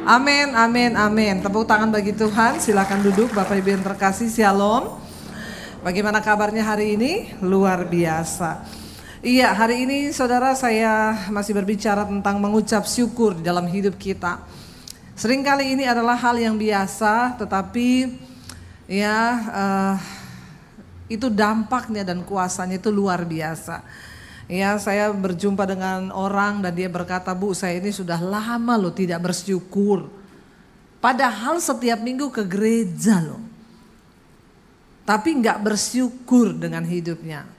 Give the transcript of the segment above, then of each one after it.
Amin, amin, amin. Tepuk tangan bagi Tuhan. Silakan duduk Bapak Ibu yang terkasih. Shalom. Bagaimana kabarnya hari ini? Luar biasa. Iya, hari ini saudara saya masih berbicara tentang mengucap syukur di dalam hidup kita. Seringkali ini adalah hal yang biasa, tetapi itu dampaknya dan kuasanya itu luar biasa. Ya, saya berjumpa dengan orang dan dia berkata, "Bu, saya ini sudah lama loh tidak bersyukur. Padahal setiap minggu ke gereja loh. Tapi nggak bersyukur dengan hidupnya."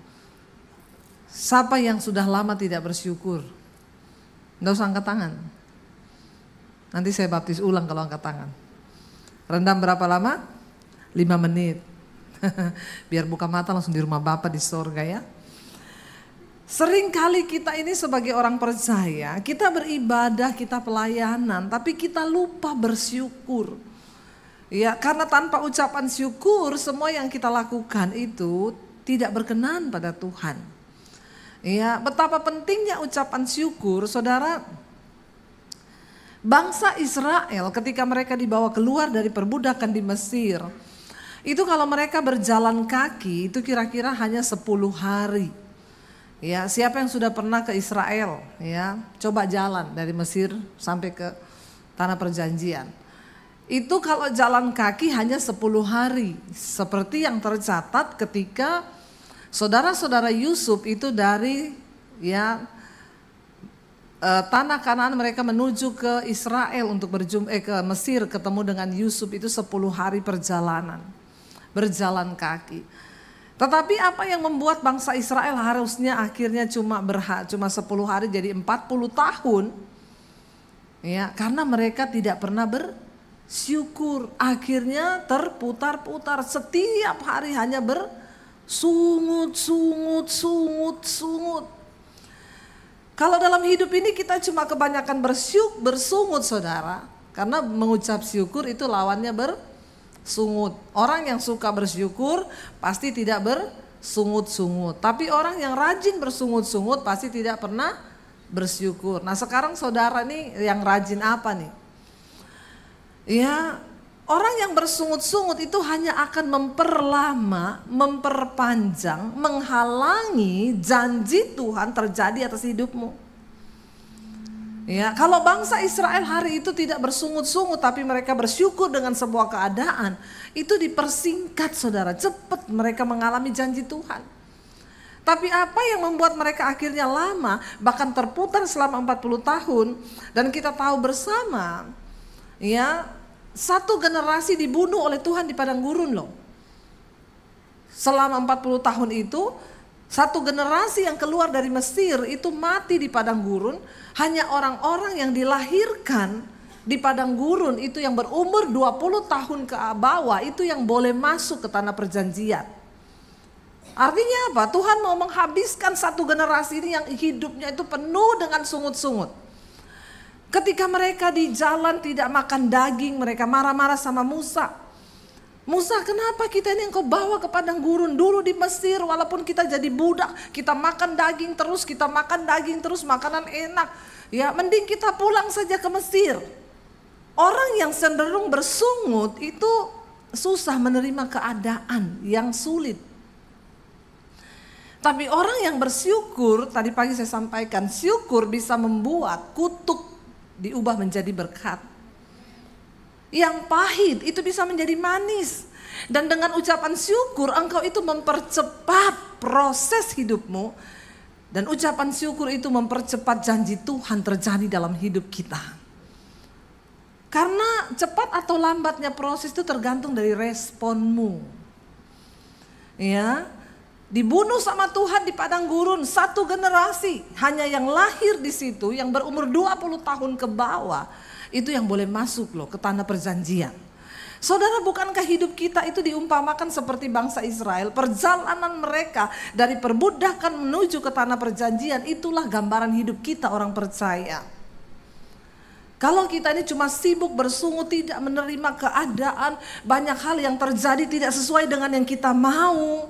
Siapa yang sudah lama tidak bersyukur? Nggak usah angkat tangan. Nanti saya baptis ulang kalau angkat tangan. Rendam berapa lama? 5 menit. Biar buka mata langsung di rumah Bapa di sorga ya. Sering kali kita ini sebagai orang percaya, kita beribadah, kita pelayanan, tapi kita lupa bersyukur. Ya, karena tanpa ucapan syukur, semua yang kita lakukan itu tidak berkenan pada Tuhan. Ya, betapa pentingnya ucapan syukur, saudara. Bangsa Israel ketika mereka dibawa keluar dari perbudakan di Mesir, itu kalau mereka berjalan kaki, itu kira-kira hanya 10 hari. Ya, siapa yang sudah pernah ke Israel, ya, coba jalan dari Mesir sampai ke tanah perjanjian. Itu kalau jalan kaki hanya 10 hari, seperti yang tercatat ketika saudara-saudara Yusuf itu dari tanah Kanaan mereka menuju ke Israel untuk ke Mesir ketemu dengan Yusuf itu 10 hari perjalanan, berjalan kaki. Tetapi apa yang membuat bangsa Israel harusnya akhirnya cuma 10 hari jadi 40 tahun? Ya, karena mereka tidak pernah bersyukur. Akhirnya terputar-putar setiap hari hanya bersungut. Kalau dalam hidup ini kita cuma kebanyakan bersungut saudara. Karena mengucap syukur itu lawannya bersungut. Orang yang suka bersyukur pasti tidak bersungut-sungut. Tapi orang yang rajin bersungut-sungut pasti tidak pernah bersyukur. Nah, sekarang saudara nih yang rajin apa nih? Ya, orang yang bersungut-sungut itu hanya akan memperlama, memperpanjang, menghalangi janji Tuhan terjadi atas hidupmu. Ya, kalau bangsa Israel hari itu tidak bersungut-sungut tapi mereka bersyukur dengan sebuah keadaan, itu dipersingkat saudara, cepat mereka mengalami janji Tuhan. Tapi apa yang membuat mereka akhirnya lama, bahkan terputar selama 40 tahun, dan kita tahu bersama, ya, satu generasi dibunuh oleh Tuhan di padang gurun loh. Selama 40 tahun itu, satu generasi yang keluar dari Mesir itu mati di padang gurun. Hanya orang-orang yang dilahirkan di padang gurun itu yang berumur 20 tahun ke bawah itu yang boleh masuk ke tanah perjanjian. Artinya apa? Tuhan mau menghabiskan satu generasi ini yang hidupnya itu penuh dengan sungut-sungut. Ketika mereka di jalan tidak makan daging, mereka marah-marah sama Musa. Musa, kenapa kita ini engkau bawa ke padang gurun? Dulu di Mesir walaupun kita jadi budak, kita makan daging terus, makanan enak. Ya, mending kita pulang saja ke Mesir. Orang yang cenderung bersungut itu susah menerima keadaan yang sulit. Tapi orang yang bersyukur, tadi pagi saya sampaikan, syukur bisa membuat kutuk diubah menjadi berkat. Yang pahit itu bisa menjadi manis. Dan dengan ucapan syukur engkau itu mempercepat proses hidupmu. Dan ucapan syukur itu mempercepat janji Tuhan terjadi dalam hidup kita. Karena cepat atau lambatnya proses itu tergantung dari responmu. Ya, dibunuh sama Tuhan di padang gurun satu generasi. Hanya yang lahir di situ yang berumur 20 tahun ke bawah. Itu yang boleh masuk loh ke tanah perjanjian. Saudara, bukankah hidup kita itu diumpamakan seperti bangsa Israel? Perjalanan mereka dari perbudakan menuju ke tanah perjanjian, itulah gambaran hidup kita orang percaya. Kalau kita ini cuma sibuk bersungut, tidak menerima keadaan, banyak hal yang terjadi tidak sesuai dengan yang kita mau.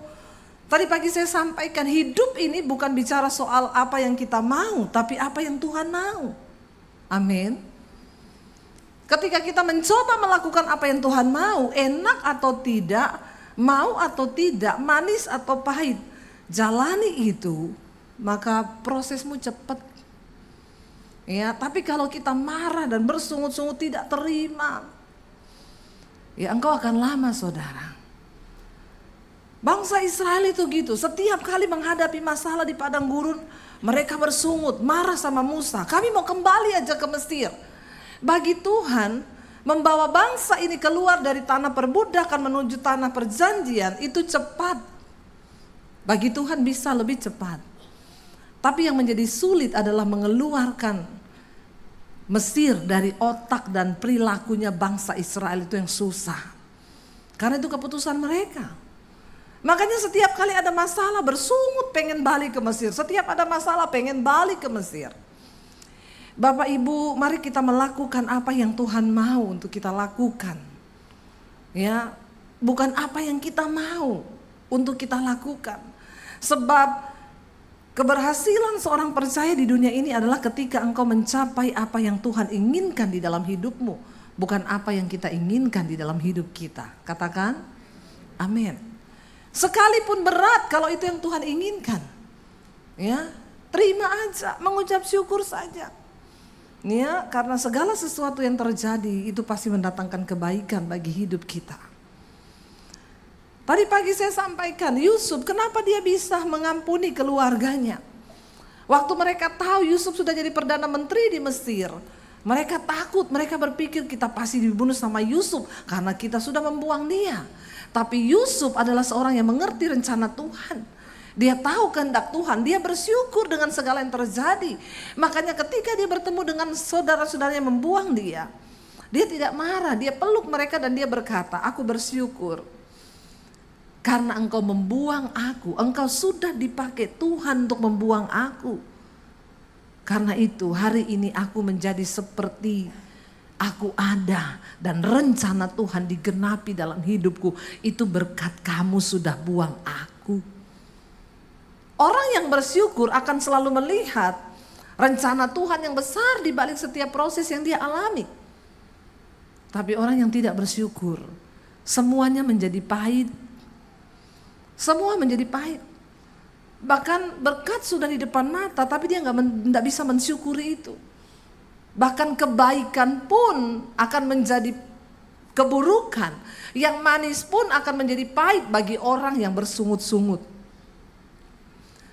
Tadi pagi saya sampaikan, hidup ini bukan bicara soal apa yang kita mau, tapi apa yang Tuhan mau. Amin. Ketika kita mencoba melakukan apa yang Tuhan mau, enak atau tidak, mau atau tidak, manis atau pahit, jalani itu, maka prosesmu cepat. Ya, tapi kalau kita marah dan bersungut-sungut tidak terima, ya engkau akan lama, saudara. Bangsa Israel itu gitu, setiap kali menghadapi masalah di padang gurun, mereka bersungut, marah sama Musa. Kami mau kembali aja ke Mesir. Bagi Tuhan, membawa bangsa ini keluar dari tanah perbudakan menuju tanah perjanjian itu cepat. Bagi Tuhan bisa lebih cepat. Tapi yang menjadi sulit adalah mengeluarkan Mesir dari otak dan perilakunya bangsa Israel, itu yang susah. Karena itu keputusan mereka. Makanya setiap kali ada masalah bersungut pengen balik ke Mesir. Setiap ada masalah pengen balik ke Mesir. Bapak Ibu, mari kita melakukan apa yang Tuhan mau untuk kita lakukan. Ya, bukan apa yang kita mau untuk kita lakukan. Sebab keberhasilan seorang percaya di dunia ini adalah ketika engkau mencapai apa yang Tuhan inginkan di dalam hidupmu, bukan apa yang kita inginkan di dalam hidup kita. Katakan amin. Sekalipun berat, kalau itu yang Tuhan inginkan, ya, terima aja, mengucap syukur saja. Ya, karena segala sesuatu yang terjadi itu pasti mendatangkan kebaikan bagi hidup kita. Tadi pagi saya sampaikan Yusuf, kenapa dia bisa mengampuni keluarganya. Waktu mereka tahu Yusuf sudah jadi Perdana Menteri di Mesir, mereka takut, mereka berpikir kita pasti dibunuh sama Yusuf karena kita sudah membuang dia. Tapi Yusuf adalah seorang yang mengerti rencana Tuhan. Dia tahu kehendak Tuhan, dia bersyukur dengan segala yang terjadi. Makanya ketika dia bertemu dengan saudara-saudaranya membuang dia tidak marah, dia peluk mereka dan dia berkata, aku bersyukur karena engkau membuang aku, engkau sudah dipakai Tuhan untuk membuang aku. Karena itu hari ini aku menjadi seperti aku ada dan rencana Tuhan digenapi dalam hidupku. Itu berkat kamu sudah buang aku. Orang yang bersyukur akan selalu melihat rencana Tuhan yang besar di balik setiap proses yang dia alami. Tapi orang yang tidak bersyukur, semuanya menjadi pahit. Semua menjadi pahit. Bahkan berkat sudah di depan mata, tapi dia nggak bisa mensyukuri itu. Bahkan kebaikan pun akan menjadi keburukan. Yang manis pun akan menjadi pahit bagi orang yang bersungut-sungut.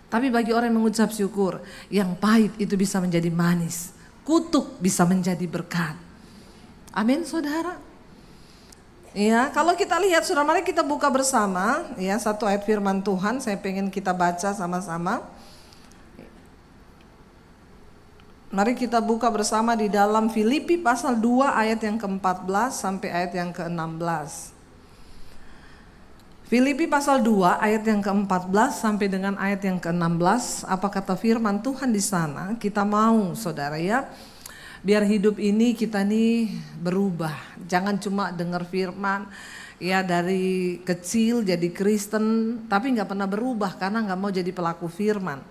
Tapi bagi orang yang mengucap syukur, yang pahit itu bisa menjadi manis. Kutuk bisa menjadi berkat. Amin, saudara. Ya, kalau kita lihat, saudara, mari kita buka bersama ya satu ayat firman Tuhan. Saya pengen kita baca sama-sama. Mari kita buka bersama di dalam Filipi pasal 2 ayat yang ke-14 sampai ayat yang ke-16. Filipi pasal 2 ayat yang ke-14 sampai dengan ayat yang ke-16. Apa kata firman Tuhan di sana? Kita mau, saudara, ya, biar hidup ini kita nih berubah. Jangan cuma dengar firman ya dari kecil jadi Kristen tapi nggak pernah berubah karena nggak mau jadi pelaku firman.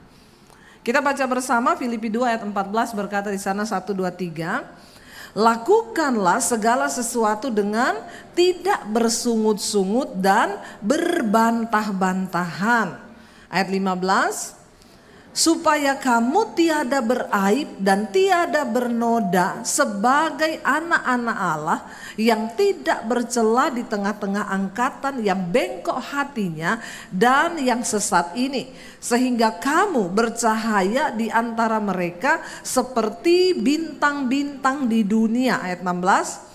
Kita baca bersama Filipi 2 ayat 14, berkata di sana 1, 2, 3. Lakukanlah segala sesuatu dengan tidak bersungut-sungut dan berbantah-bantahan. Ayat 15. Supaya kamu tiada beraib dan tiada bernoda sebagai anak-anak Allah yang tidak bercela di tengah-tengah angkatan yang bengkok hatinya dan yang sesat ini. Sehingga kamu bercahaya di antara mereka seperti bintang-bintang di dunia. Ayat 16.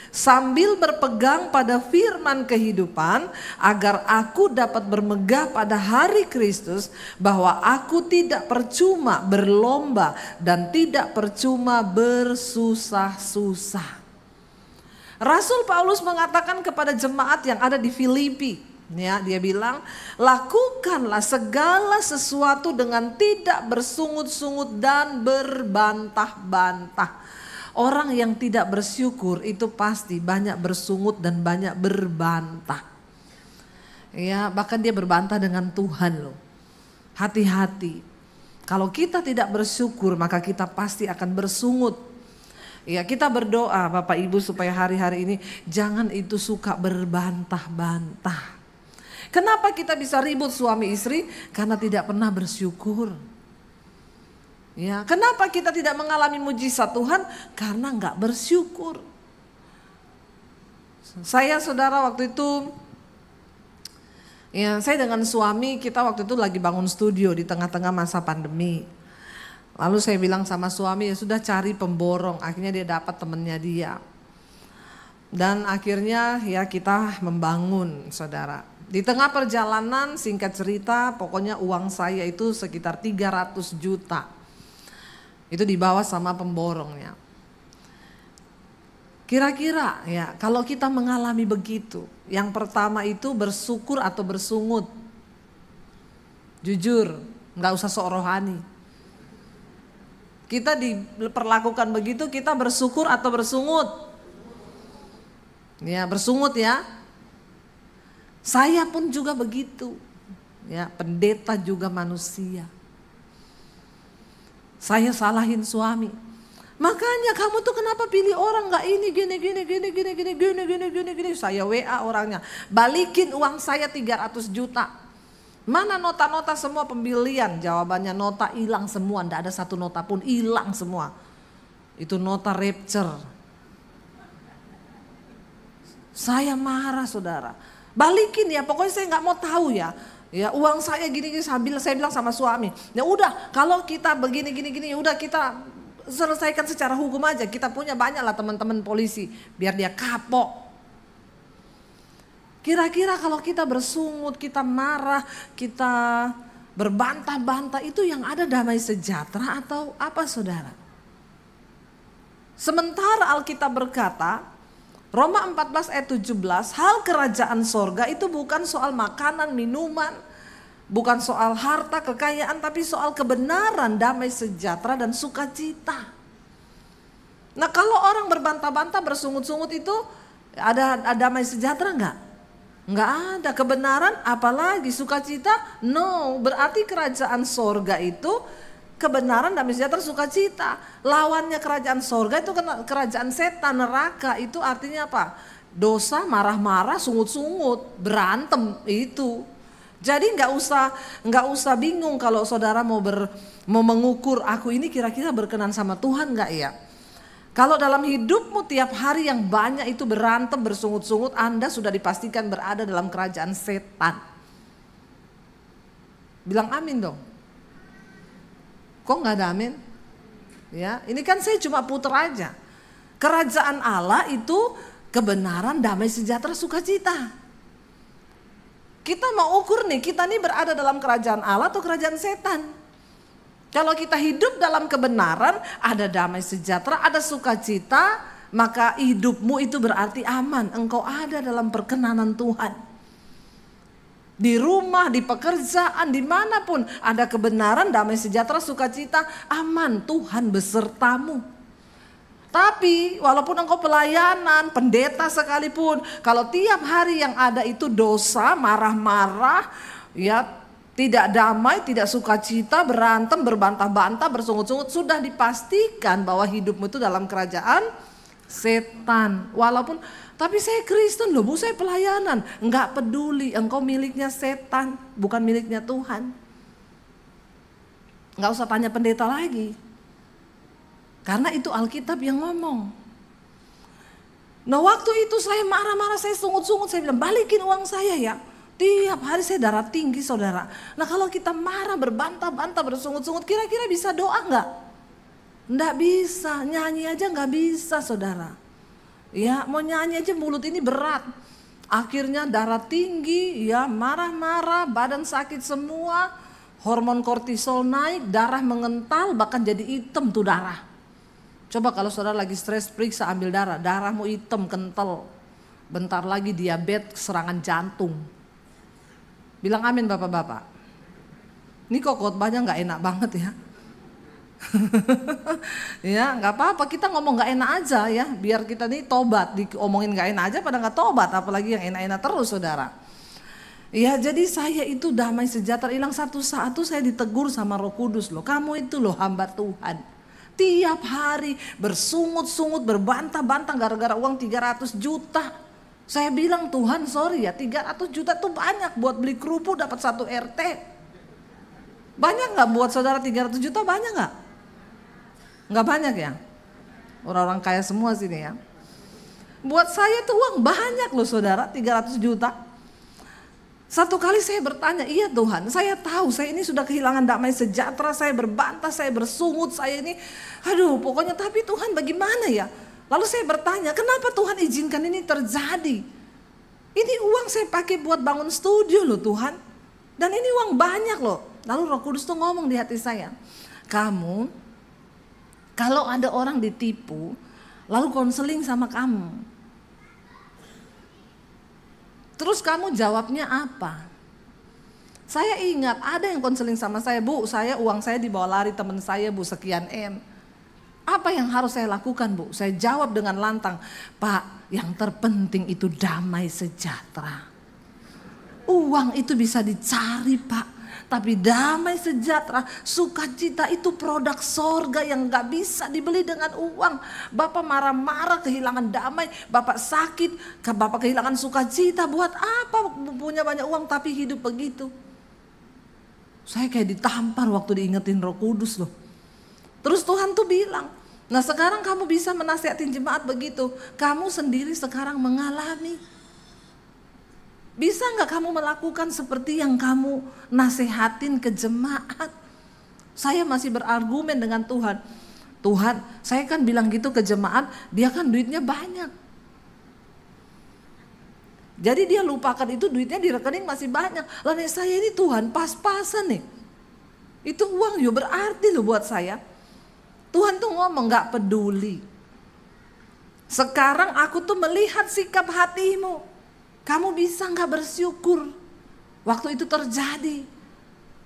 Sambil berpegang pada firman kehidupan agar aku dapat bermegah pada hari Kristus, bahwa aku tidak percuma berlomba dan tidak percuma bersusah-susah. Rasul Paulus mengatakan kepada jemaat yang ada di Filipi, ya, dia bilang, lakukanlah segala sesuatu dengan tidak bersungut-sungut dan berbantah-bantah. Orang yang tidak bersyukur itu pasti banyak bersungut dan banyak berbantah. Ya, bahkan dia berbantah dengan Tuhan loh. Hati-hati. Kalau kita tidak bersyukur maka kita pasti akan bersungut. Ya, kita berdoa Bapak Ibu supaya hari-hari ini jangan itu suka berbantah-bantah. Kenapa kita bisa ribut suami istri? Karena tidak pernah bersyukur. Ya, kenapa kita tidak mengalami mujizat Tuhan? Karena nggak bersyukur. Saya saudara waktu itu, ya saya dengan suami kita waktu itu lagi bangun studio di tengah-tengah masa pandemi. Lalu saya bilang sama suami, ya sudah cari pemborong. Akhirnya dia dapat temennya dia. Dan akhirnya ya kita membangun saudara. Di tengah perjalanan singkat cerita pokoknya uang saya itu sekitar 300 juta. Itu dibawa sama pemborongnya. Kira-kira ya kalau kita mengalami begitu. Yang pertama itu bersyukur atau bersungut. Jujur, gak usah sok rohani. Kita diperlakukan begitu, kita bersyukur atau bersungut? Ya, bersungut ya. Saya pun juga begitu. Ya, pendeta juga manusia. Saya salahin suami. Makanya kamu tuh kenapa pilih orang nggak ini gini. Saya WA orangnya. Balikin uang saya 300 juta. Mana nota-nota semua pembelian? Jawabannya nota hilang semua, enggak ada satu nota pun, hilang semua. Itu nota rapture. Saya marah saudara. Balikin ya, pokoknya saya nggak mau tahu ya. Ya uang saya gini-gini, saya bilang sama suami. Ya udah, kalau kita begini, ya udah kita selesaikan secara hukum aja. Kita punya banyak lah teman-teman polisi, biar dia kapok. Kira-kira kalau kita bersungut, kita marah, kita berbantah-bantah, itu yang ada damai sejahtera atau apa saudara? Sementara Alkitab berkata, Roma 14 ayat 17, hal kerajaan sorga itu bukan soal makanan, minuman, bukan soal harta, kekayaan, tapi soal kebenaran, damai sejahtera dan sukacita. Nah kalau orang berbantah-bantah, bersungut-sungut itu ada damai sejahtera enggak? Enggak ada kebenaran, apalagi sukacita. No, berarti kerajaan sorga itu kebenaran, damai sejahtera, sukacita. Lawannya kerajaan sorga itu kerajaan setan, neraka. Itu artinya apa? Dosa, marah-marah, sungut-sungut, berantem itu. Jadi nggak usah bingung kalau saudara mau mengukur aku ini kira-kira berkenan sama Tuhan nggak ya? Kalau dalam hidupmu tiap hari yang banyak itu berantem, bersungut-sungut, Anda sudah dipastikan berada dalam kerajaan setan. Bilang amin dong. Kok nggak ada amin? Ya, ini kan saya cuma puter aja. Kerajaan Allah itu kebenaran, damai sejahtera, sukacita. Kita mau ukur nih, kita nih berada dalam kerajaan Allah atau kerajaan setan? Kalau kita hidup dalam kebenaran, ada damai sejahtera, ada sukacita, maka hidupmu itu berarti aman. Engkau ada dalam perkenanan Tuhan. Di rumah, di pekerjaan, dimanapun ada kebenaran, damai sejahtera, sukacita, aman. Tuhan besertamu. Tapi walaupun engkau pelayanan, pendeta sekalipun, kalau tiap hari yang ada itu dosa, marah-marah, ya tidak damai, tidak sukacita, berantem, berbantah-bantah, bersungut-sungut, sudah dipastikan bahwa hidupmu itu dalam kerajaan setan. Walaupun, tapi saya Kristen loh Bu, saya pelayanan. Enggak peduli, engkau miliknya setan, bukan miliknya Tuhan. Enggak usah tanya pendeta lagi. Karena itu Alkitab yang ngomong. Nah waktu itu saya marah-marah, saya sungut-sungut, saya bilang balikin uang saya ya. Tiap hari saya darah tinggi saudara. Nah kalau kita marah, berbantah-bantah, bersungut-sungut, kira-kira bisa doa enggak? Enggak bisa, nyanyi aja enggak bisa saudara. Ya mau nyanyi aja mulut ini berat. Akhirnya darah tinggi, ya marah-marah, badan sakit semua. Hormon kortisol naik, darah mengental, bahkan jadi hitam tuh darah. Coba kalau saudara lagi stres, periksa ambil darah, darahmu hitam, kental. Bentar lagi diabetes, serangan jantung. Bilang amin bapak-bapak. Ini kok khotbahnya gak enak banget ya. Ya gak apa-apa, kita ngomong gak enak aja ya. Biar kita nih tobat, diomongin gak enak aja pada gak tobat. Apalagi yang enak-enak terus saudara. Ya jadi saya itu damai sejahtera hilang, satu saat tuh saya ditegur sama Roh Kudus loh. Kamu itu loh hamba Tuhan. Tiap hari bersungut-sungut, berbantah-bantah gara-gara uang 300 juta. Saya bilang, Tuhan sorry ya, 300 juta tuh banyak buat beli kerupuk dapat 1 RT. Banyak gak buat saudara 300 juta, banyak gak? Gak banyak ya? Orang-orang kaya semua sini ya. Buat saya tuh uang banyak loh saudara, 300 juta. Satu kali saya bertanya, iya Tuhan, saya tahu saya ini sudah kehilangan damai sejahtera, saya berbantah, saya bersungut, saya ini, aduh pokoknya tapi Tuhan bagaimana ya? Lalu saya bertanya, kenapa Tuhan izinkan ini terjadi? Ini uang saya pakai buat bangun studio loh Tuhan. Dan ini uang banyak loh. Lalu Roh Kudus tuh ngomong di hati saya, kamu kalau ada orang ditipu, lalu konseling sama kamu, terus kamu jawabnya apa? Saya ingat ada yang konseling sama saya, Bu, uang saya dibawa lari teman saya Bu, sekian M. Apa yang harus saya lakukan Bu? Saya jawab dengan lantang, Pak, yang terpenting itu damai sejahtera. Uang itu bisa dicari Pak, tapi damai sejahtera, sukacita itu produk sorga yang gak bisa dibeli dengan uang. Bapak marah-marah kehilangan damai, Bapak sakit, Bapak kehilangan sukacita. Buat apa punya banyak uang tapi hidup begitu? Saya kayak ditampar waktu diingetin Roh Kudus loh. Terus Tuhan tuh bilang, nah sekarang kamu bisa menasihatin jemaat begitu. Kamu sendiri sekarang mengalami. Bisa gak kamu melakukan seperti yang kamu nasihatin ke jemaat? Saya masih berargumen dengan Tuhan. Tuhan, saya kan bilang gitu ke jemaat, dia kan duitnya banyak. Jadi dia lupakan itu, duitnya di rekening masih banyak. Lalu saya ini Tuhan pas-pasan nih. Itu uang ya berarti loh buat saya. Tuhan tuh ngomong gak peduli. Sekarang aku tuh melihat sikap hatimu. Kamu bisa gak bersyukur waktu itu terjadi?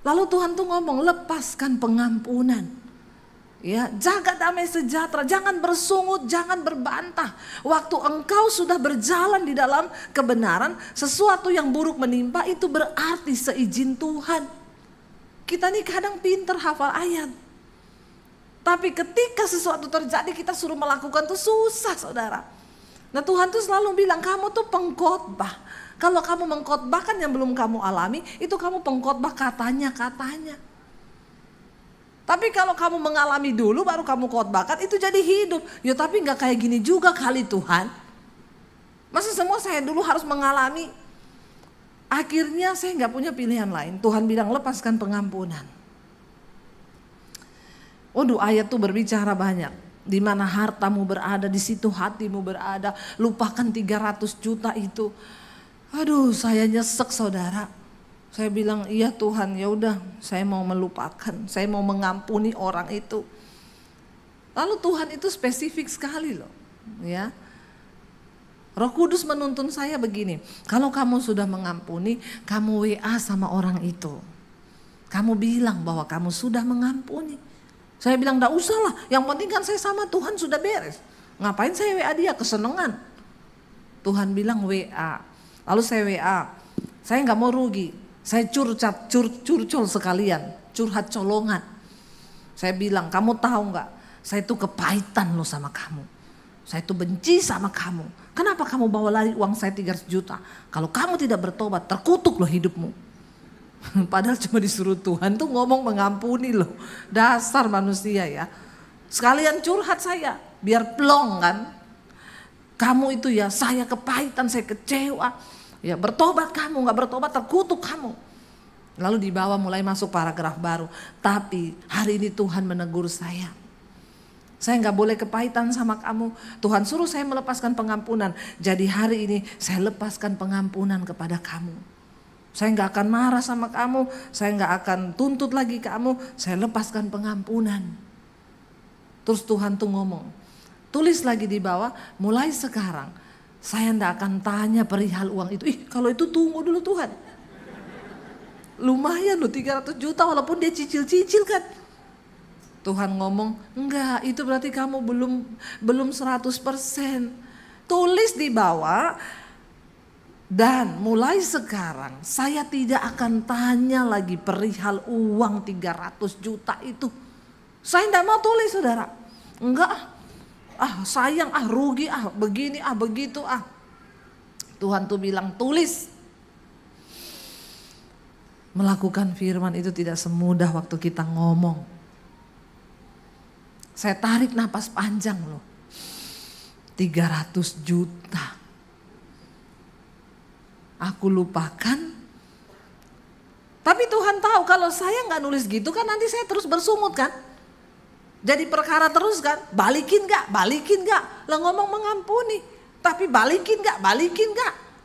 Lalu Tuhan tuh ngomong, lepaskan pengampunan. Ya, jaga damai sejahtera, jangan bersungut, jangan berbantah. Waktu engkau sudah berjalan di dalam kebenaran, sesuatu yang buruk menimpa itu berarti seizin Tuhan. Kita nih kadang pinter hafal ayat. Tapi ketika sesuatu terjadi kita suruh melakukan tuh susah saudara. Nah Tuhan tuh selalu bilang kamu tuh pengkhotbah. Kalau kamu mengkhotbahkan yang belum kamu alami, itu kamu pengkhotbah katanya-katanya. Tapi kalau kamu mengalami dulu baru kamu khotbahkan, itu jadi hidup. Ya tapi gak kayak gini juga kali Tuhan. Masa semua saya dulu harus mengalami? Akhirnya saya gak punya pilihan lain. Tuhan bilang lepaskan pengampunan. Waduh ayat tuh berbicara banyak. Di mana hartamu berada, di situ hatimu berada. Lupakan 300 juta itu. Aduh, saya nyesek saudara. Saya bilang, iya Tuhan, ya udah, saya mau melupakan, saya mau mengampuni orang itu. Lalu Tuhan itu spesifik sekali loh, ya. Roh Kudus menuntun saya begini, kalau kamu sudah mengampuni, kamu WA sama orang itu. Kamu bilang bahwa kamu sudah mengampuni. Saya bilang enggak usah lah, yang penting kan saya sama Tuhan sudah beres. Ngapain saya WA dia, kesenangan. Tuhan bilang WA, lalu saya WA, saya enggak mau rugi. Saya curcol sekalian, curhat colongan. Saya bilang, kamu tahu enggak, saya tuh kepahitan loh sama kamu. Saya tuh benci sama kamu. Kenapa kamu bawa lari uang saya 300 juta? Kalau kamu tidak bertobat, terkutuk loh hidupmu. Padahal cuma disuruh Tuhan tuh ngomong mengampuni loh. Dasar manusia ya. Sekalian curhat saya, biar plong kan. Kamu itu ya, saya kepahitan, saya kecewa. Ya bertobat kamu, gak bertobat terkutuk kamu. Lalu di bawah mulai masuk paragraf baru. Tapi hari ini Tuhan menegur saya. Saya gak boleh kepahitan sama kamu. Tuhan suruh saya melepaskan pengampunan. Jadi hari ini saya lepaskan pengampunan kepada kamu. Saya gak akan marah sama kamu. Saya gak akan tuntut lagi kamu. Saya lepaskan pengampunan. Terus Tuhan tuh ngomong. Tulis lagi di bawah, mulai sekarang saya gak akan tanya perihal uang itu. Kalau itu tunggu dulu Tuhan. Lumayan loh 300 juta walaupun dia cicil-cicil kan. Tuhan ngomong, enggak itu berarti kamu belum 100%. Tulis di bawah, dan mulai sekarang saya tidak akan tanya lagi perihal uang 300 juta itu. Saya enggak mau tulis saudara. Enggak, sayang, rugi, begini, begitu. Tuhan tuh bilang tulis. Melakukan firman itu tidak semudah waktu kita ngomong. Saya tarik napas panjang loh. 300 juta. Aku lupakan. Tapi Tuhan tahu kalau saya nggak nulis gitu kan nanti saya terus bersungut kan. Jadi perkara terus kan, balikin gak, lah ngomong mengampuni. Tapi balikin gak,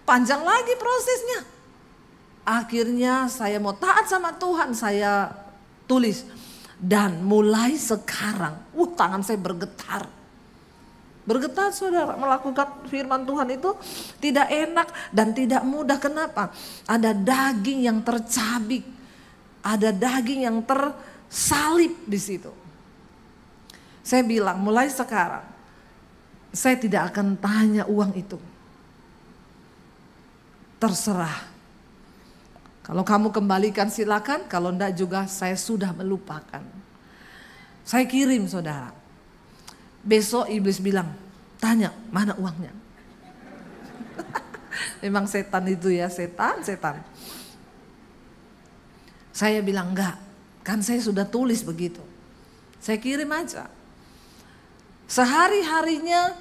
panjang lagi prosesnya. Akhirnya saya mau taat sama Tuhan, saya tulis. Dan mulai sekarang, tangan saya bergetar. Bergetar saudara, melakukan firman Tuhan itu tidak enak dan tidak mudah. Kenapa? Ada daging yang tercabik, ada daging yang tersalib di situ. Saya bilang mulai sekarang saya tidak akan tanya uang itu. Terserah. Kalau kamu kembalikan silakan, kalau enggak juga saya sudah melupakan. Saya kirim saudara. Besok iblis bilang, tanya mana uangnya. Memang setan itu ya, setan. Saya bilang enggak, kan saya sudah tulis begitu. Saya kirim aja. Sehari-harinya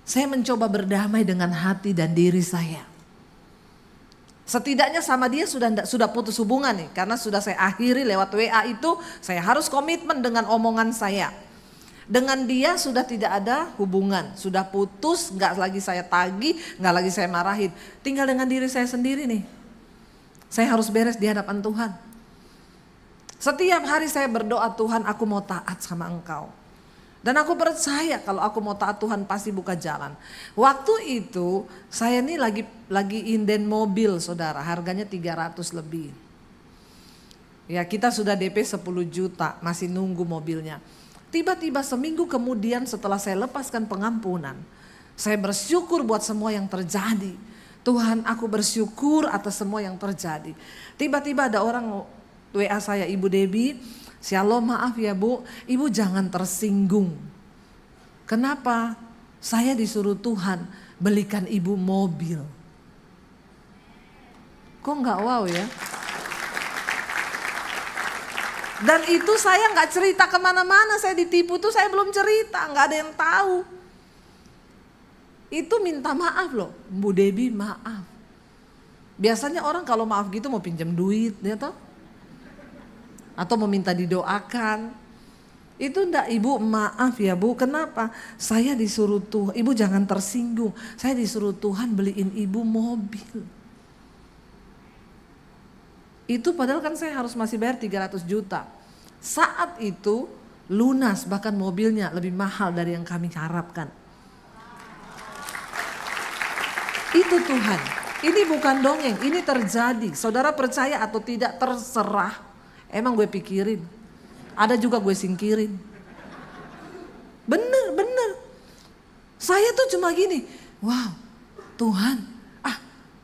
saya mencoba berdamai dengan hati dan diri saya. Setidaknya sama dia sudah putus hubungan nih. Karena sudah saya akhiri lewat WA itu, saya harus komitmen dengan omongan saya. Dengan dia sudah tidak ada hubungan, sudah putus, gak lagi saya tagih, gak lagi saya marahin. Tinggal dengan diri saya sendiri nih. Saya harus beres di hadapan Tuhan. Setiap hari saya berdoa, Tuhan aku mau taat sama Engkau. Dan aku percaya kalau aku mau taat Tuhan pasti buka jalan. Waktu itu saya ini lagi inden mobil saudara, harganya 300 lebih. Ya kita sudah DP 10 juta, masih nunggu mobilnya. Tiba-tiba seminggu kemudian setelah saya lepaskan pengampunan, saya bersyukur buat semua yang terjadi. Tuhan aku bersyukur atas semua yang terjadi. Tiba-tiba ada orang WA saya, Ibu Debbie, Shalom, maaf ya Bu, Ibu jangan tersinggung. Kenapa? Saya disuruh Tuhan belikan Ibu mobil. Kok nggak wow ya? Dan itu saya nggak cerita kemana-mana, saya ditipu tuh saya belum cerita, nggak ada yang tahu. Itu minta maaf loh, Bu Debbie maaf. Biasanya orang kalau maaf gitu mau pinjam duit, ya toh? Atau meminta didoakan. Itu enggak, Ibu maaf ya Bu, kenapa? Saya disuruh Tuhan, Ibu jangan tersinggung. Saya disuruh Tuhan beliin Ibu mobil. Itu padahal kan saya harus masih bayar 300 juta. Saat itu lunas, bahkan mobilnya lebih mahal dari yang kami harapkan. Itu Tuhan, ini bukan dongeng, ini terjadi. Saudara percaya atau tidak terserah. Emang gue pikirin, ada juga gue singkirin. Bener. Saya tuh cuma gini, wow Tuhan,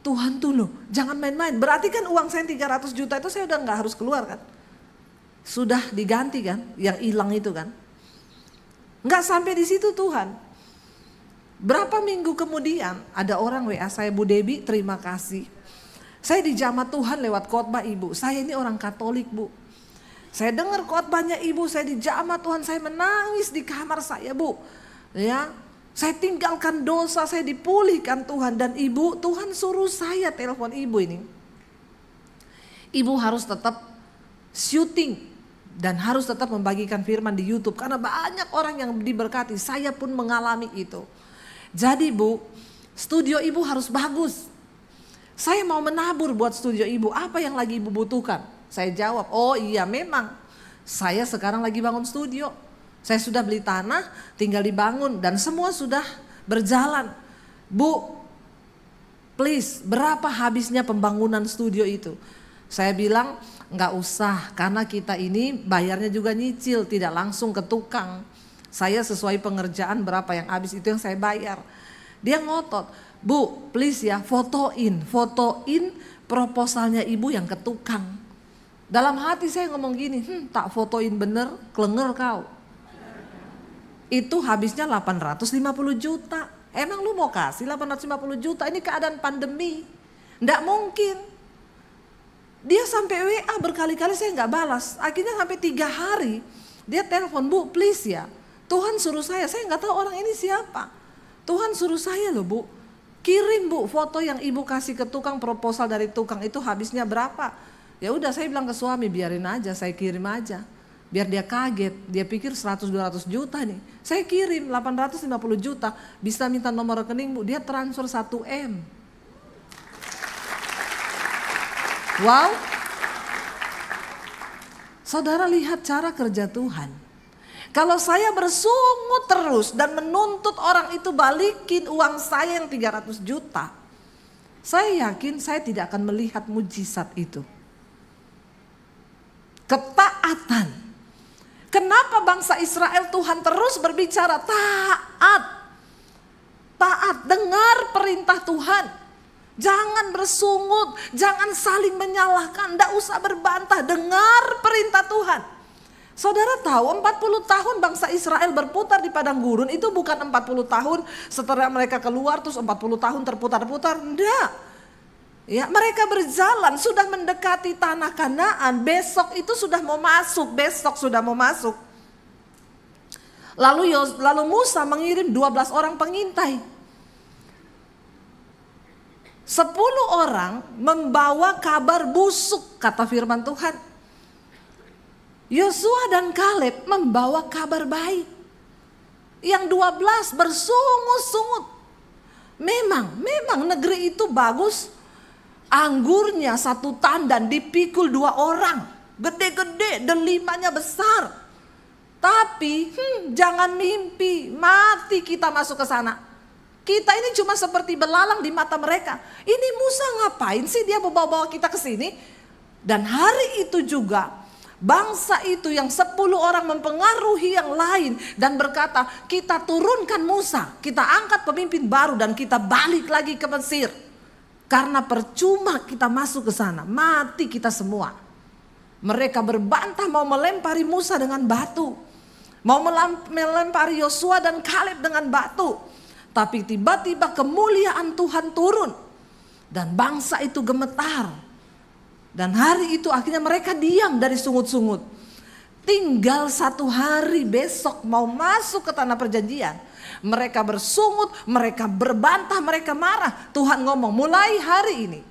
Tuhan tuh loh jangan main-main. Berarti kan uang saya 300 juta itu saya udah gak harus keluar kan. Sudah diganti kan, yang hilang itu kan. Gak sampai di situ Tuhan. Berapa minggu kemudian ada orang WA saya, Bu Debbie terima kasih. Saya dijamah Tuhan lewat khotbah Ibu. Saya ini orang Katolik Bu. Saya dengar khotbahnya Ibu, saya dijamah Tuhan, saya menangis di kamar saya Bu. Ya, saya tinggalkan dosa, saya dipulihkan Tuhan. Dan Ibu, Tuhan suruh saya telepon Ibu ini. Ibu harus tetap syuting dan harus tetap membagikan firman di YouTube. Karena banyak orang yang diberkati, saya pun mengalami itu. Jadi Bu, studio Ibu harus bagus. Saya mau menabur buat studio Ibu, apa yang lagi Ibu butuhkan? Saya jawab, oh iya memang saya sekarang lagi bangun studio. Saya sudah beli tanah, tinggal dibangun dan semua sudah berjalan. Bu, please berapa habisnya pembangunan studio itu? Saya bilang nggak usah karena kita ini bayarnya juga nyicil, tidak langsung ke tukang. Saya sesuai pengerjaan berapa yang habis itu yang saya bayar. Dia ngotot, Bu please ya fotoin proposalnya Ibu yang ke tukang. Dalam hati saya ngomong gini, tak fotoin bener, klenger kau. itu habisnya 850 juta. Emang lu mau kasih 850 juta? Ini keadaan pandemi. Nggak mungkin. Dia sampai WA berkali-kali saya nggak balas. Akhirnya sampai 3 hari dia telepon, Bu please ya. Tuhan suruh saya nggak tahu orang ini siapa. Tuhan suruh saya loh Bu. Kirim Bu foto yang ibu kasih ke tukang, proposal dari tukang itu habisnya berapa. Ya udah saya bilang ke suami biarin aja, saya kirim aja. Biar dia kaget, dia pikir 100-200 juta nih. Saya kirim 850 juta, bisa minta nomor rekening Bu, dia transfer 1 M. Wow. Saudara lihat cara kerja Tuhan. Kalau saya bersungut terus dan menuntut orang itu balikin uang saya yang 300 juta. Saya yakin saya tidak akan melihat mujizat itu. Ketaatan. Kenapa bangsa Israel Tuhan terus berbicara taat. Taat, dengar perintah Tuhan. Jangan bersungut, jangan saling menyalahkan, tidak usah berbantah, dengar perintah Tuhan. Saudara tahu 40 tahun bangsa Israel berputar di padang gurun itu bukan 40 tahun setelah mereka keluar terus 40 tahun terputar-putar, enggak. Ya, mereka berjalan sudah mendekati tanah Kanaan, besok sudah mau masuk. Lalu Musa mengirim 12 orang pengintai. 10 orang membawa kabar busuk kata firman Tuhan. Yosua dan Kaleb membawa kabar baik. Yang 12 bersungut-sungut. Memang negeri itu bagus. Anggurnya 1 tandan dipikul 2 orang. Gede-gede, delimanya besar. Tapi jangan mimpi, mati kita masuk ke sana. Kita ini cuma seperti belalang di mata mereka. Ini Musa ngapain sih dia bawa-bawa kita ke sini? Dan hari itu juga bangsa itu yang 10 orang mempengaruhi yang lain dan berkata, kita turunkan Musa, kita angkat pemimpin baru dan kita balik lagi ke Mesir. Karena percuma kita masuk ke sana, mati kita semua. Mereka berbantah mau melempari Musa dengan batu. Mau melempari Yosua dan Kaleb dengan batu. Tapi tiba-tiba kemuliaan Tuhan turun. Dan bangsa itu gemetar. Dan hari itu akhirnya mereka diam dari sungut-sungut. Tinggal 1 hari besok mau masuk ke tanah perjanjian. Mereka bersungut, mereka berbantah, mereka marah. Tuhan ngomong mulai hari ini.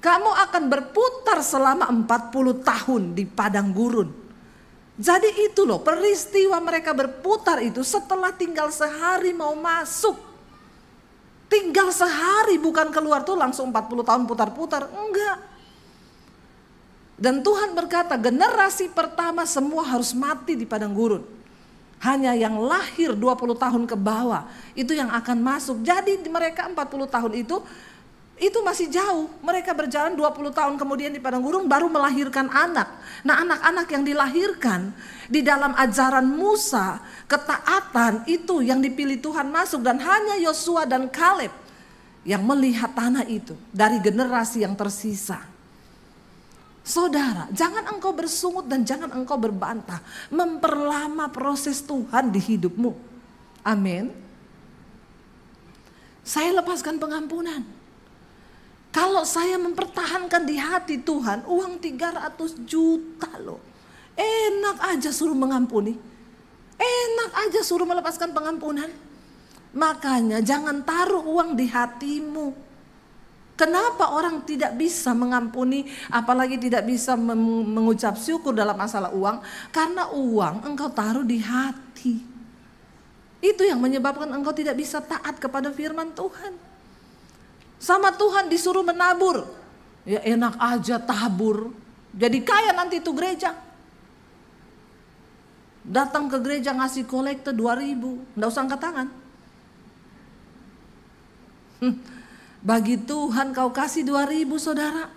Kamu akan berputar selama 40 tahun di padang gurun. Jadi itu loh peristiwa mereka berputar itu setelah tinggal sehari mau masuk. Tinggal sehari bukan keluar tuh langsung 40 tahun putar-putar. Enggak. Dan Tuhan berkata generasi pertama semua harus mati di padang gurun. Hanya yang lahir 20 tahun ke bawah itu yang akan masuk. Jadi mereka 40 tahun itu masih jauh. Mereka berjalan 20 tahun kemudian di padang gurun baru melahirkan anak. Nah anak-anak yang dilahirkan di dalam ajaran Musa, ketaatan itu yang dipilih Tuhan masuk. Dan hanya Yosua dan Kaleb yang melihat tanah itu dari generasi yang tersisa. Saudara, jangan engkau bersungut dan jangan engkau berbantah. Memperlama proses Tuhan di hidupmu. Amin. Saya lepaskan pengampunan. Kalau saya mempertahankan di hati Tuhan uang 300 juta loh. Enak aja suruh mengampuni. Enak aja suruh melepaskan pengampunan. Makanya jangan taruh uang di hatimu. Kenapa orang tidak bisa mengampuni, apalagi tidak bisa mengucap syukur dalam masalah uang? Karena uang engkau taruh di hati. Itu yang menyebabkan engkau tidak bisa taat kepada firman Tuhan. Sama Tuhan disuruh menabur. Ya enak aja tabur. Jadi kaya nanti itu gereja. Datang ke gereja ngasih kolekte 2.000. Nggak usah angkat tangan. Bagi Tuhan kau kasih 2.000 saudara.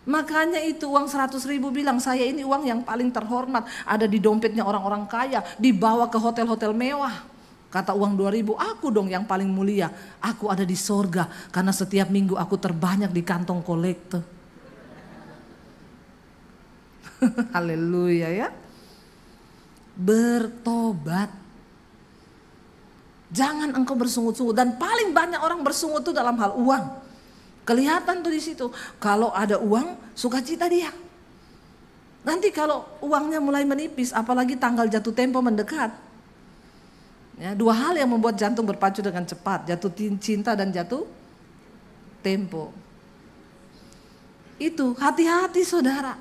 Makanya itu uang 100.000 bilang saya ini uang yang paling terhormat. Ada di dompetnya orang-orang kaya. Dibawa ke hotel-hotel mewah. Kata uang 2.000, aku dong yang paling mulia. Aku ada di sorga karena setiap minggu aku terbanyak di kantong kolekte. Haleluya ya. Bertobat. Jangan engkau bersungut-sungut. Dan paling banyak orang bersungut itu dalam hal uang. Kelihatan tuh di situ. Kalau ada uang, sukacita dia. Nanti kalau uangnya mulai menipis, apalagi tanggal jatuh tempo mendekat. Ya, dua hal yang membuat jantung berpacu dengan cepat. Jatuh cinta dan jatuh tempo. Itu hati-hati saudara.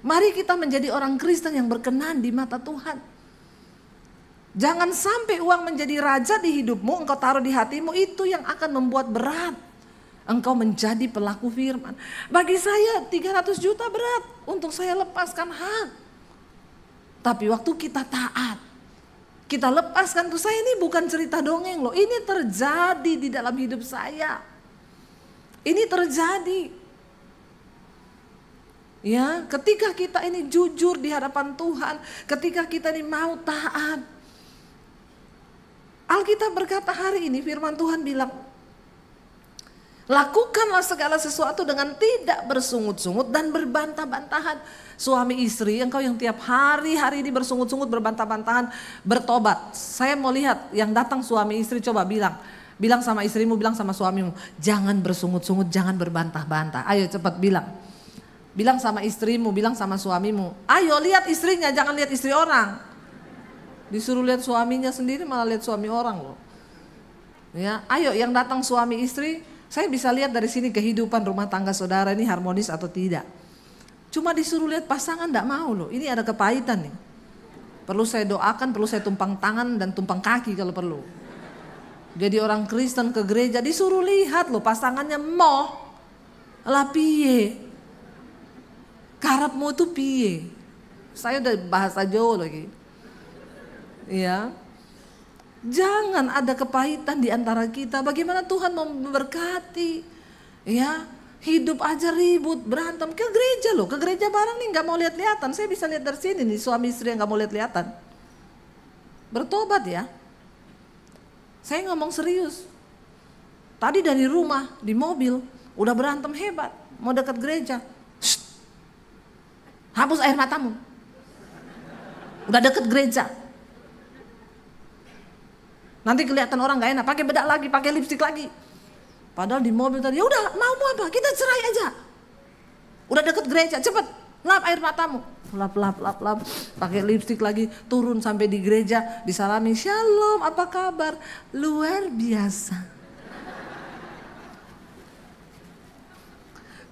Mari kita menjadi orang Kristen yang berkenan di mata Tuhan. Jangan sampai uang menjadi raja di hidupmu, engkau taruh di hatimu, itu yang akan membuat berat engkau menjadi pelaku firman. Bagi saya 300 juta berat untuk saya lepaskan hak. Tapi waktu kita taat, kita lepaskan tuh, saya ini bukan cerita dongeng loh, ini terjadi di dalam hidup saya. Ini terjadi. Ya, ketika kita ini jujur di hadapan Tuhan, ketika kita ini mau taat. Alkitab berkata hari ini firman Tuhan bilang, lakukanlah segala sesuatu dengan tidak bersungut-sungut dan berbantah-bantahan. Suami istri, engkau yang tiap hari ini bersungut-sungut, berbantah-bantahan, bertobat. Saya mau lihat yang datang suami istri, coba bilang sama istrimu, bilang sama suamimu, jangan bersungut-sungut, jangan berbantah-bantah. Ayo cepat bilang. Bilang sama istrimu, bilang sama suamimu. Ayo lihat istrinya, jangan lihat istri orang. Disuruh lihat suaminya sendiri malah lihat suami orang loh. Ya, ayo yang datang suami istri, saya bisa lihat dari sini kehidupan rumah tangga saudara ini harmonis atau tidak. Cuma disuruh lihat pasangan enggak mau loh. Ini ada kepahitan nih. Perlu saya doakan, perlu saya tumpang tangan dan tumpang kaki kalau perlu. Jadi orang Kristen ke gereja disuruh lihat loh pasangannya moh. Lah piye? Karepmu tuh piye? Saya udah bahasa Jawa lagi. Ya, jangan ada kepahitan di antara kita. Bagaimana Tuhan mau memberkati? Ya, hidup aja ribut, berantem ke gereja loh. Ke gereja bareng nih nggak mau lihat-lihatan. Saya bisa lihat dari sini nih suami istri yang nggak mau lihat-lihatan. Bertobat ya. Saya ngomong serius. Tadi dari rumah di mobil udah berantem hebat, mau dekat gereja. Shh. Hapus air matamu. Udah deket gereja. Nanti kelihatan orang gak enak, pakai bedak lagi, pakai lipstik lagi. Padahal di mobil tadi, ya udah mau apa, kita cerai aja. Udah deket gereja, cepet lap air matamu. Lap, pakai lipstik lagi, turun sampai di gereja, disalami, shalom, apa kabar? Luar biasa.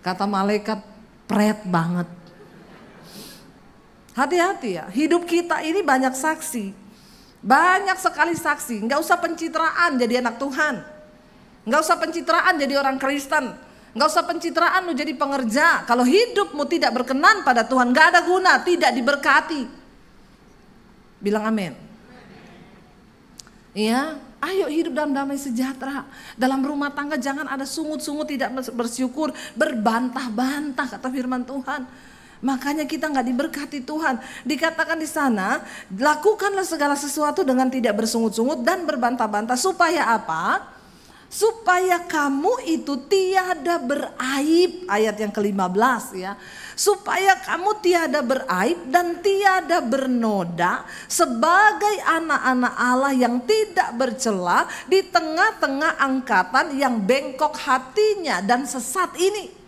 Kata malaikat, pret banget. Hati-hati ya, hidup kita ini banyak saksi. Banyak sekali saksi, nggak usah pencitraan jadi anak Tuhan, nggak usah pencitraan jadi orang Kristen, nggak usah pencitraan lu jadi pengerja. Kalau hidupmu tidak berkenan pada Tuhan, nggak ada guna, tidak diberkati. Bilang amin. Iya, ayo hidup dalam damai sejahtera. Dalam rumah tangga jangan ada sungut-sungut, tidak bersyukur, berbantah-bantah kata firman Tuhan. Makanya kita nggak diberkati Tuhan. Dikatakan di sana, lakukanlah segala sesuatu dengan tidak bersungut-sungut dan berbantah-bantah. Supaya apa? Supaya kamu itu tiada beraib. Ayat yang ke-15 ya. Supaya kamu tiada beraib dan tiada bernoda sebagai anak-anak Allah yang tidak bercela di tengah-tengah angkatan yang bengkok hatinya dan sesat ini.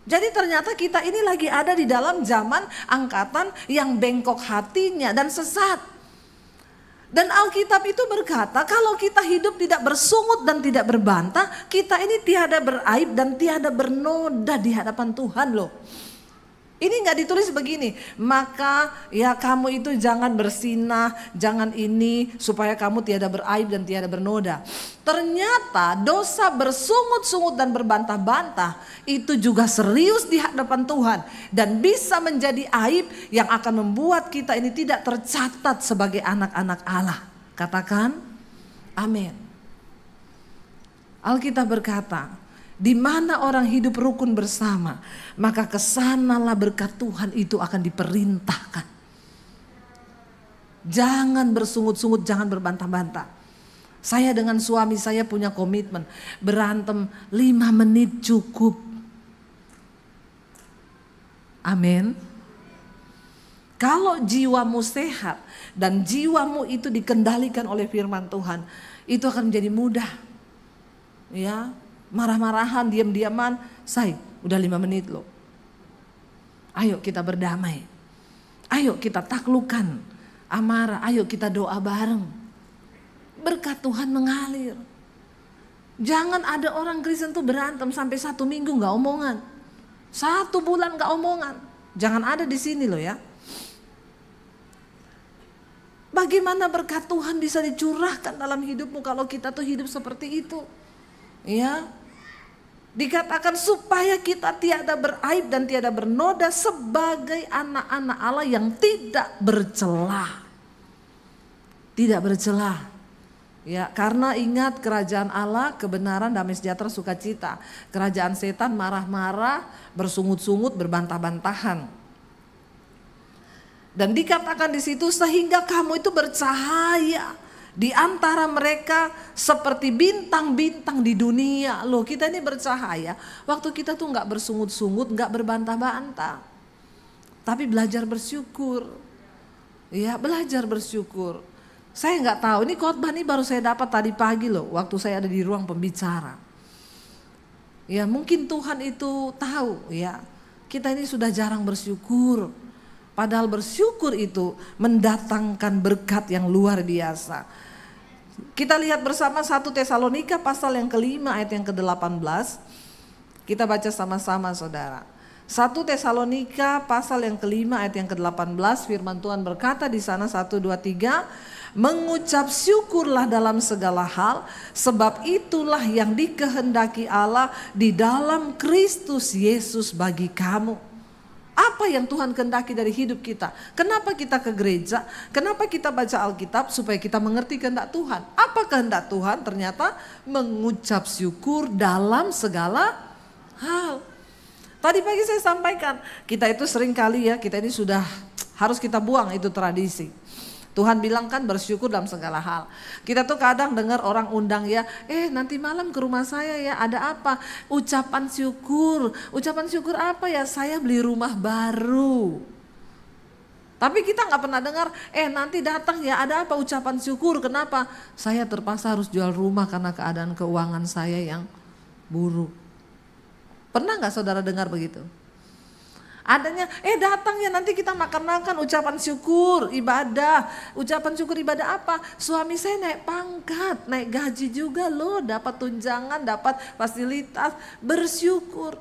Jadi ternyata kita ini lagi ada di dalam zaman angkatan yang bengkok hatinya dan sesat. Dan Alkitab itu berkata kalau kita hidup tidak bersungut dan tidak berbantah, kita ini tiada beraib dan tiada bernoda di hadapan Tuhan loh. Ini nggak ditulis begini, maka ya kamu itu jangan bersinah, jangan ini supaya kamu tiada beraib dan tiada bernoda. Ternyata dosa bersungut-sungut dan berbantah-bantah itu juga serius di hadapan Tuhan dan bisa menjadi aib yang akan membuat kita ini tidak tercatat sebagai anak-anak Allah. Katakan amin. Alkitab berkata, di mana orang hidup rukun bersama, maka kesanalah berkat Tuhan itu akan diperintahkan. Jangan bersungut-sungut, jangan berbantah-bantah. Saya dengan suami saya punya komitmen, berantem 5 menit cukup. Amin. Kalau jiwamu sehat dan jiwamu itu dikendalikan oleh firman Tuhan, itu akan menjadi mudah. Ya, marah-marahan, diam-diaman, udah 5 menit loh. Ayo kita berdamai. Ayo kita taklukkan amarah, ayo kita doa bareng. Berkat Tuhan mengalir. Jangan ada orang Kristen tuh berantem sampai 1 minggu gak omongan. 1 bulan gak omongan. Jangan ada di sini loh ya. Bagaimana berkat Tuhan bisa dicurahkan dalam hidupmu kalau kita tuh hidup seperti itu? Ya. Dikatakan supaya kita tiada beraib dan tiada bernoda sebagai anak-anak Allah yang tidak bercelah. Tidak bercelah. Ya, karena ingat kerajaan Allah, kebenaran, damai sejahtera, sukacita. Kerajaan setan marah-marah, bersungut-sungut, berbantah-bantahan. Dan dikatakan di situ sehingga kamu itu bercahaya di antara mereka seperti bintang-bintang di dunia. Loh, kita ini bercahaya waktu kita tuh nggak bersungut-sungut, nggak berbantah-bantah, tapi belajar bersyukur. Ya, belajar bersyukur. Saya nggak tahu, ini khotbah ini baru saya dapat tadi pagi loh, waktu saya ada di ruang pembicara. Ya, mungkin Tuhan itu tahu ya, kita ini sudah jarang bersyukur. Padahal bersyukur itu mendatangkan berkat yang luar biasa. Kita lihat bersama 1 Tesalonika pasal yang ke-5 ayat yang ke-18. Kita baca sama-sama saudara. 1 Tesalonika pasal yang ke-5 ayat yang ke-18, firman Tuhan berkata di sana 1, 2, 3. Mengucap syukurlah dalam segala hal, sebab itulah yang dikehendaki Allah di dalam Kristus Yesus bagi kamu. Apa yang Tuhan kehendaki dari hidup kita? Kenapa kita ke gereja? Kenapa kita baca Alkitab? Supaya kita mengerti kehendak Tuhan. Apa kehendak Tuhan? Ternyata mengucap syukur dalam segala hal. Tadi pagi saya sampaikan, kita itu sering kali ya, kita ini sudah harus kita buang itu tradisi. Tuhan bilang kan bersyukur dalam segala hal. Kita tuh kadang dengar orang undang ya, nanti malam ke rumah saya ya, ada apa? Ucapan syukur. Ucapan syukur apa ya? Saya beli rumah baru. Tapi kita gak pernah dengar, nanti datang ya, ada apa? Ucapan syukur. Kenapa? Saya terpaksa harus jual rumah karena keadaan keuangan saya yang buruk. Pernah gak saudara dengar begitu? Adanya, datang ya nanti kita makan-makan, ucapan syukur, ibadah. Ucapan syukur ibadah apa? Suami saya naik pangkat, naik gaji juga loh, dapat tunjangan, dapat fasilitas, bersyukur.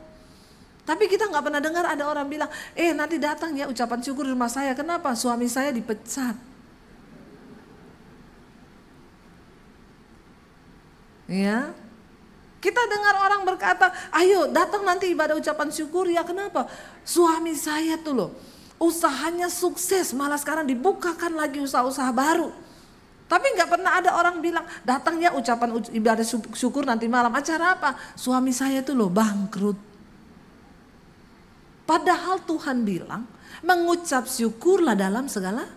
Tapi kita gak pernah dengar ada orang bilang, nanti datang ya ucapan syukur di rumah saya. Kenapa? Suami saya dipecat. Ya. Kita dengar orang berkata, ayo datang nanti ibadah ucapan syukur ya, kenapa? Suami saya tuh loh, usahanya sukses, malah sekarang dibukakan lagi usaha-usaha baru. Tapi gak pernah ada orang bilang, datang ya ucapan ibadah syukur nanti malam. Acara apa? Suami saya tuh loh bangkrut. Padahal Tuhan bilang, mengucap syukurlah dalam segala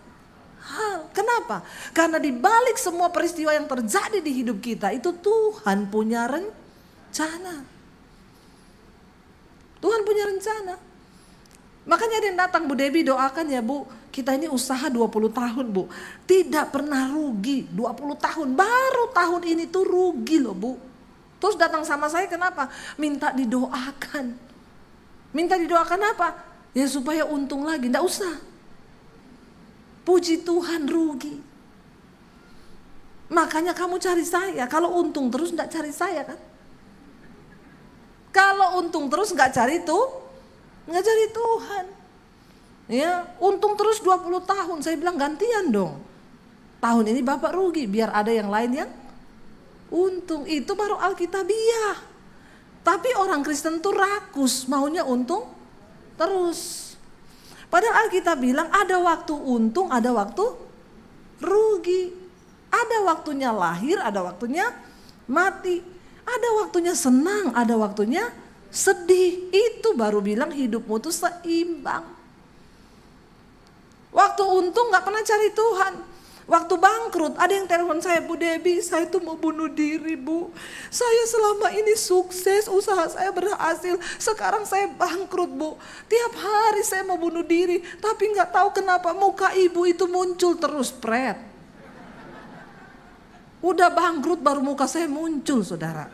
hal. Kenapa? Karena di balik semua peristiwa yang terjadi di hidup kita, itu Tuhan punya rencana. Tuhan punya rencana. Makanya ada yang datang, Bu Debbie doakan ya Bu, kita ini usaha 20 tahun Bu, tidak pernah rugi. 20 tahun, baru tahun ini tuh rugi loh Bu. Terus datang sama saya kenapa? Minta didoakan. Minta didoakan apa? Ya supaya untung lagi, enggak usah. Puji Tuhan rugi. Makanya kamu cari saya, kalau untung terus enggak cari saya kan? Kalau untung terus nggak cari Tuhan. Ya, untung terus 20 tahun. Saya bilang gantian dong. Tahun ini Bapak rugi, biar ada yang lain yang untung. Itu baru Alkitabiah. Tapi orang Kristen tuh rakus, maunya untung terus. Padahal Alkitab bilang ada waktu untung, ada waktu rugi. Ada waktunya lahir, ada waktunya mati. Ada waktunya senang, ada waktunya sedih. Itu baru bilang hidupmu tuh seimbang. Waktu untung gak pernah cari Tuhan. Waktu bangkrut bangkrut. Ada yang telepon saya, Bu Debbie, saya tuh mau bunuh diri, Bu. Saya selama ini sukses, usaha saya berhasil. Sekarang saya bangkrut, Bu. Tiap hari saya mau bunuh diri, tapi nggak tahu kenapa muka ibu itu muncul terus, Pret. Udah bangkrut baru muka saya muncul, saudara.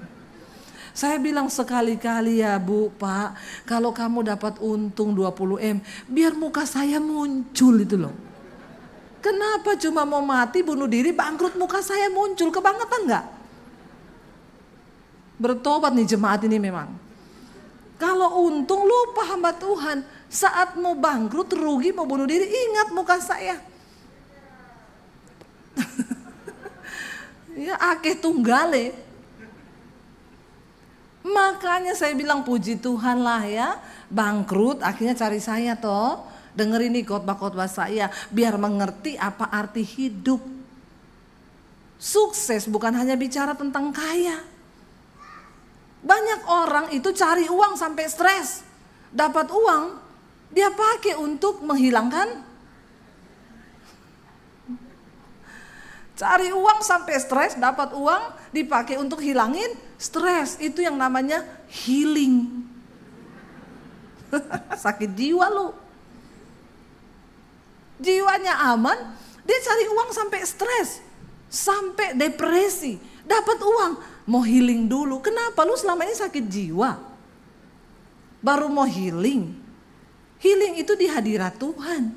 Saya bilang sekali-kali ya Bu, Pak, kalau kamu dapat untung 20M, biar muka saya muncul itu loh. Kenapa cuma mau mati, bunuh diri, bangkrut muka saya muncul, kebangetan nggak? Bertobat nih jemaat ini memang. Kalau untung lupa hamba Tuhan, saat mau bangkrut, rugi, mau bunuh diri, ingat muka saya. Ya akeh tunggale. Makanya saya bilang puji Tuhan lah ya, bangkrut akhirnya cari saya toh. Dengerin nih khotbah-khotbah saya biar mengerti apa arti hidup. Sukses bukan hanya bicara tentang kaya. Banyak orang itu cari uang sampai stres. Dapat uang, dia pakai untuk menghilangkan. Cari uang sampai stres, dapat uang dipakai untuk hilangin stres. Itu yang namanya healing. Sakit jiwa lu. Jiwanya aman, dia cari uang sampai stres, sampai depresi. Dapat uang, mau healing dulu. Kenapa lu selama ini sakit jiwa? Baru mau healing. Healing itu di hadirat Tuhan.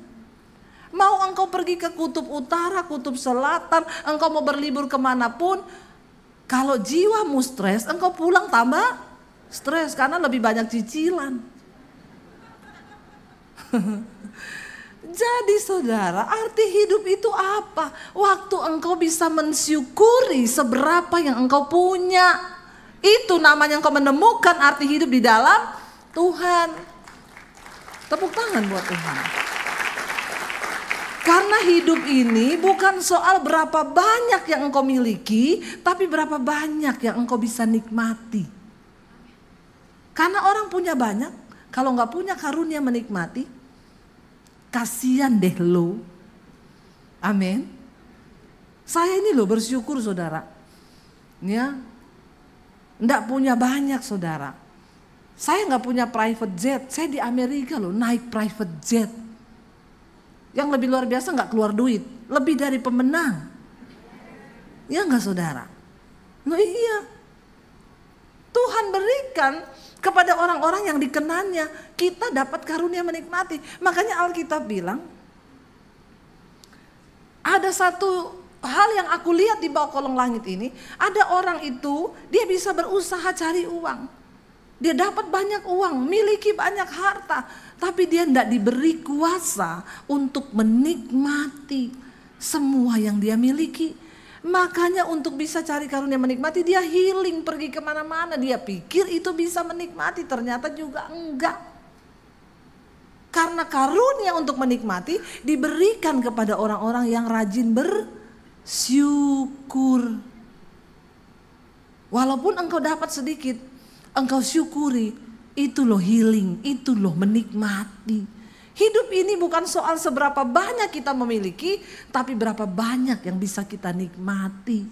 Mau engkau pergi ke kutub utara, kutub selatan, engkau mau berlibur kemanapun, kalau jiwamu stres, engkau pulang tambah stres karena lebih banyak cicilan. Jadi saudara, arti hidup itu apa? Waktu engkau bisa mensyukuri seberapa yang engkau punya. Itu namanya engkau menemukan arti hidup di dalam Tuhan. Tepuk tangan buat Tuhan. Karena hidup ini bukan soal berapa banyak yang engkau miliki, tapi berapa banyak yang engkau bisa nikmati. Karena orang punya banyak, kalau nggak punya karunia menikmati, kasihan deh lo. Amin. Saya ini lo bersyukur saudara. Ya, nggak punya banyak saudara. Saya nggak punya private jet. Saya di Amerika lo naik private jet. Yang lebih luar biasa nggak keluar duit, lebih dari pemenang. Ya nggak saudara? Nah iya. Tuhan berikan kepada orang-orang yang dikenannya, kita dapat karunia menikmati. Makanya Alkitab bilang, ada satu hal yang aku lihat di bawah kolong langit ini, ada orang itu dia bisa berusaha cari uang. Dia dapat banyak uang, miliki banyak harta, tapi dia tidak diberi kuasa untuk menikmati semua yang dia miliki. Makanya untuk bisa cari karunia menikmati, dia healing, pergi kemana-mana. Dia pikir itu bisa menikmati, ternyata juga enggak. Karena karunia untuk menikmati diberikan kepada orang-orang yang rajin bersyukur. Walaupun engkau dapat sedikit, engkau syukuri, itu loh healing, itu loh menikmati. Hidup ini bukan soal seberapa banyak kita memiliki, tapi berapa banyak yang bisa kita nikmati.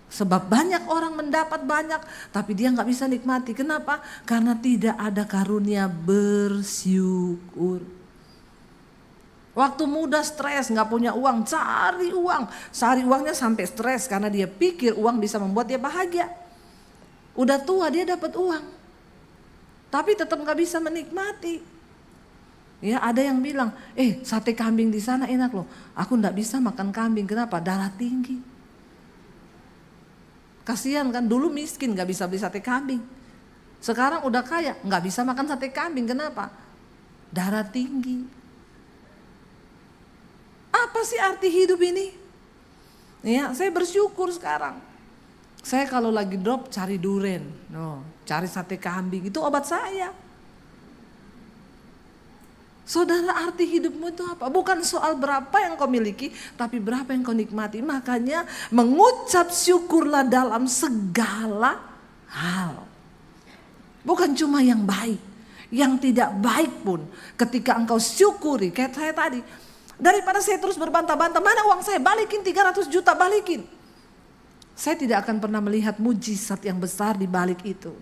Sebab banyak orang mendapat banyak, tapi dia nggak bisa nikmati. Kenapa? Karena tidak ada karunia bersyukur. Waktu muda stres, nggak punya uang, cari uang. Cari uangnya sampai stres karena dia pikir uang bisa membuat dia bahagia. Udah tua dia dapat uang, tapi tetap nggak bisa menikmati. Ya ada yang bilang, sate kambing di sana enak loh. Aku nggak bisa makan kambing, kenapa? Darah tinggi. Kasihan kan, dulu miskin nggak bisa beli sate kambing. Sekarang udah kaya, nggak bisa makan sate kambing, kenapa? Darah tinggi. Apa sih arti hidup ini? Ya, saya bersyukur sekarang. Saya kalau lagi drop cari duren, cari sate kambing, itu obat saya. Saudara, arti hidupmu itu apa? Bukan soal berapa yang kau miliki, tapi berapa yang kau nikmati. Makanya mengucap syukurlah dalam segala hal. Bukan cuma yang baik, yang tidak baik pun ketika engkau syukuri. Kayak saya tadi, Daripada saya terus berbantah-bantah, mana uang saya, balikin 300 juta, balikin. Saya tidak akan pernah melihat mujizat yang besar di balik itu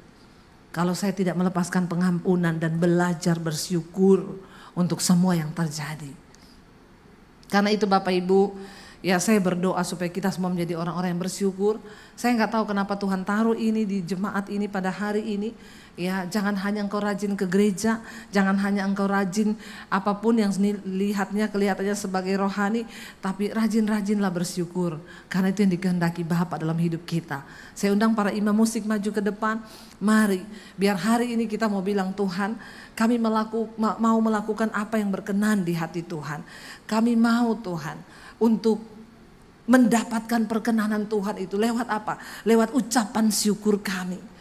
kalau saya tidak melepaskan pengampunan dan belajar bersyukur untuk semua yang terjadi. Karena itu Bapak Ibu, ya saya berdoa supaya kita semua menjadi orang-orang yang bersyukur. Saya nggak tahu kenapa Tuhan taruh ini di jemaat ini pada hari ini. Ya, jangan hanya engkau rajin ke gereja, jangan hanya engkau rajin apapun yang kelihatannya sebagai rohani, tapi rajin-rajinlah bersyukur. Karena itu yang dikehendaki Bapa dalam hidup kita. Saya undang para imam musik maju ke depan. Mari, biar hari ini kita mau bilang, Tuhan, kami mau melakukan apa yang berkenan di hati Tuhan. Kami mau Tuhan untuk mendapatkan perkenanan Tuhan itu lewat apa? Lewat ucapan syukur kami.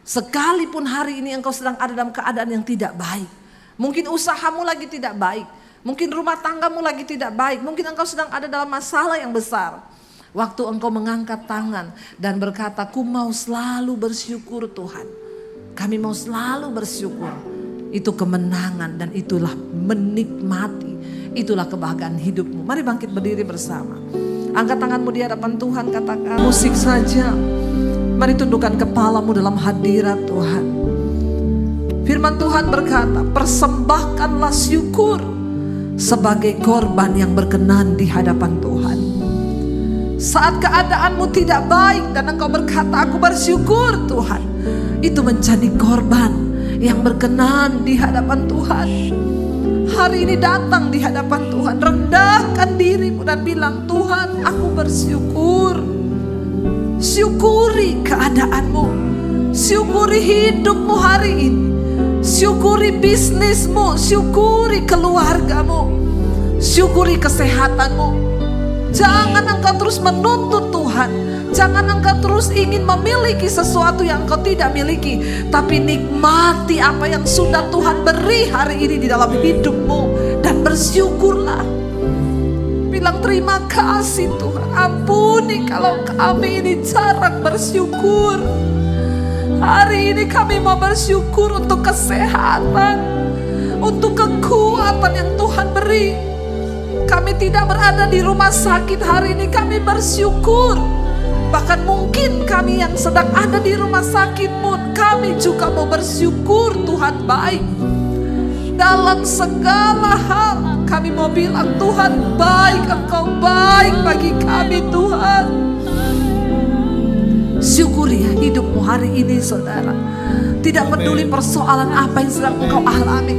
Sekalipun hari ini engkau sedang ada dalam keadaan yang tidak baik. Mungkin usahamu lagi tidak baik. Mungkin rumah tanggamu lagi tidak baik. Mungkin engkau sedang ada dalam masalah yang besar. Waktu engkau mengangkat tangan dan berkata, ku mau selalu bersyukur Tuhan. Kami mau selalu bersyukur. Itu kemenangan dan itulah menikmati. Itulah kebahagiaan hidupmu. Mari bangkit berdiri bersama. Angkat tanganmu di hadapan Tuhan, katakan musik saja. Mari tundukkan kepalamu dalam hadirat Tuhan. Firman Tuhan berkata, persembahkanlah syukur sebagai korban yang berkenan di hadapan Tuhan. Saat keadaanmu tidak baik dan engkau berkata, aku bersyukur Tuhan, itu menjadi korban yang berkenan di hadapan Tuhan. Hari ini datang di hadapan Tuhan, rendahkan dirimu dan bilang, Tuhan, aku bersyukur. Syukuri keadaanmu, syukuri hidupmu hari ini, syukuri bisnismu, syukuri keluargamu, syukuri kesehatanmu. Jangan engkau terus menuntut Tuhan, jangan engkau terus ingin memiliki sesuatu yang engkau tidak miliki, tapi nikmati apa yang sudah Tuhan beri hari ini di dalam hidupmu dan bersyukurlah. Bilang terima kasih Tuhan, ampuni kalau kami ini jarang bersyukur. Hari ini kami mau bersyukur untuk kesehatan, untuk kekuatan yang Tuhan beri. Kami tidak berada di rumah sakit hari ini, kami bersyukur. Bahkan mungkin kami yang sedang ada di rumah sakit pun, kami juga mau bersyukur Tuhan baik. Dalam segala hal kami mau bilang, Tuhan baik, Engkau baik bagi kami Tuhan. Syukuri hidupmu hari ini saudara. Tidak peduli persoalan apa yang sedang engkau alami,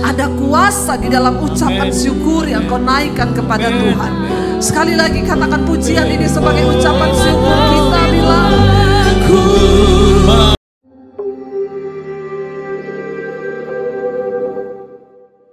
ada kuasa di dalam ucapan syukur yang kau naikkan kepada Tuhan. Sekali lagi katakan pujian ini sebagai ucapan syukur kita, bilang,